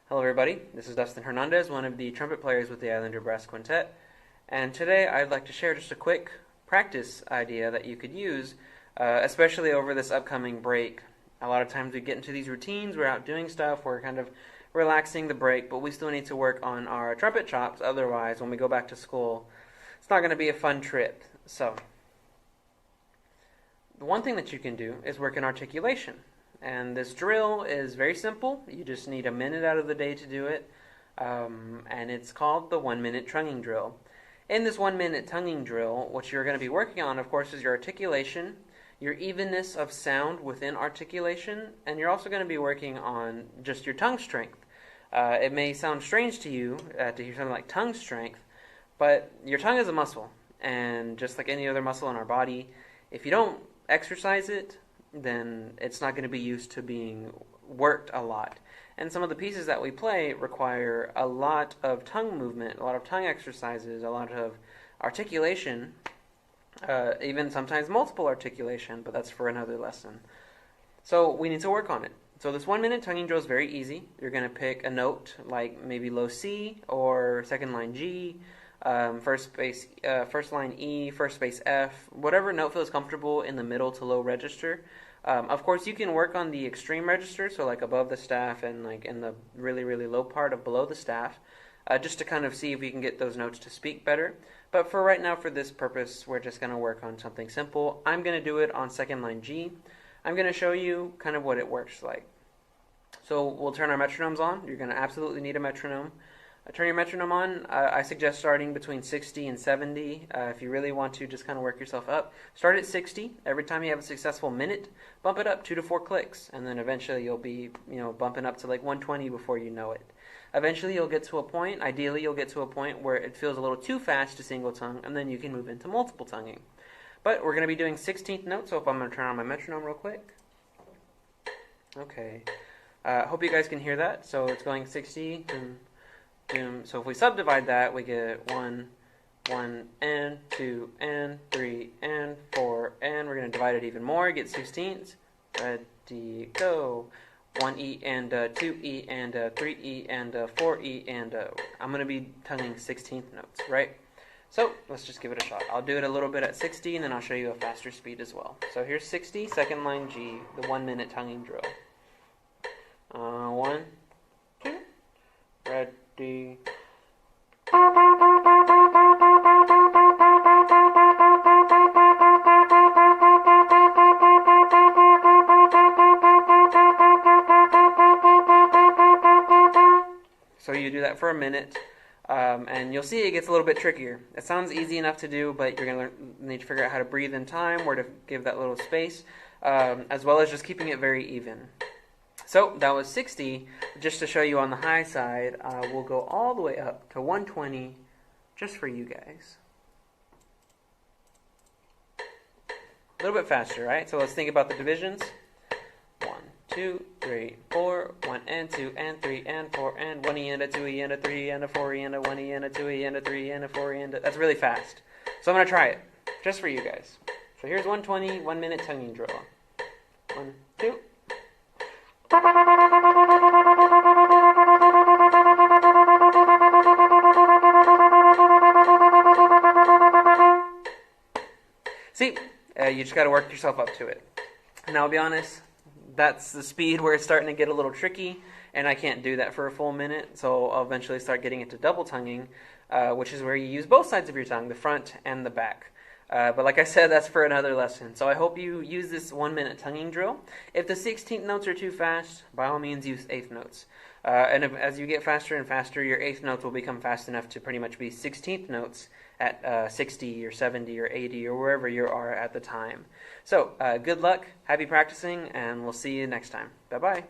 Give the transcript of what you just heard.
Hello everybody, this is Dustin Hernandez, one of the trumpet players with the Islander Brass Quintet, and today I'd like to share just a quick practice idea that you could use, especially over this upcoming break. A lot of times we get into these routines, we're out doing stuff, we're kind of relaxing the break, but we still need to work on our trumpet chops, otherwise when we go back to school, it's not going to be a fun trip. So, the one thing that you can do is work in articulation. And this drill is very simple. You just need a minute out of the day to do it. And it's called the 1 minute tonguing drill. In this 1 minute tonguing drill, what you're going to be working on, of course, is your articulation, your evenness of sound within articulation, and you're also going to be working on just your tongue strength. It may sound strange to you to hear something like tongue strength, but your tongue is a muscle. And just like any other muscle in our body, if you don't exercise it, then it's not going to be used to being worked a lot. And some of the pieces that we play require a lot of tongue movement, a lot of tongue exercises, a lot of articulation, even sometimes multiple articulation, but that's for another lesson. So we need to work on it. So this 1 minute tonguing drill is very easy. You're going to pick a note like maybe low C or second line G, first line E, first space F, whatever note feels comfortable in the middle to low register. Of course, you can work on the extreme register, so like above the staff and like in the really, really low part of below the staff, just to kind of see if we can get those notes to speak better. But for right now, for this purpose, we're just going to work on something simple. I'm going to do it on second line G. I'm going to show you kind of what it works like. So we'll turn our metronomes on. You're going to absolutely need a metronome. Turn your metronome on. I suggest starting between 60 and 70. If you really want to just kind of work yourself up, start at 60. Every time you have a successful minute, bump it up 2 to 4 clicks, and then eventually you'll be, bumping up to like 120 before you know it. Eventually you'll get to a point, ideally you'll get to a point where it feels a little too fast to single tongue, and then you can move into multiple tonguing. But we're going to be doing 16th notes, so if I'm going to turn on my metronome real quick. Okay. Hope you guys can hear that. So it's going 60 and so if we subdivide that, we get 1, 1, and 2, and 3, and 4, and we're going to divide it even more, get 16ths. Ready, go. 1E and 2E and 3E and 4E and I'm going to be tonguing 16th notes, right? So let's just give it a shot. I'll do it a little bit at 60 and then I'll show you a faster speed as well. So here's 60, second line G, the 1 minute tonguing drill. 1, 2, ready. So you do that for a minute, and you'll see it gets a little bit trickier. It sounds easy enough to do, but you're going to need to figure out how to breathe in time, where to give that little space, as well as just keeping it very even. So that was 60. Just to show you on the high side, we'll go all the way up to 120 just for you guys. A little bit faster, right? So let's think about the divisions. 1, 2, 3, 4, 1 and 2 and 3 and 4 and 1E and a 2E and a 3E and a 4E and a 1E and a 2E and a 3E and a 4E and a... That's really fast. So I'm going to try it just for you guys. So here's 120, 1 minute tonguing drill. 1, 2. See, you just got to work yourself up to it. Now, I'll be honest, that's the speed where it's starting to get a little tricky, and I can't do that for a full minute, so I'll eventually start getting into double tonguing, which is where you use both sides of your tongue, the front and the back. But like I said, that's for another lesson. So I hope you use this 1 minute tonguing drill. If the 16th notes are too fast, by all means use 8th notes. And as you get faster and faster, your 8th notes will become fast enough to pretty much be 16th notes at 60 or 70 or 80 or wherever you are at the time. So good luck, happy practicing, and we'll see you next time. Bye-bye.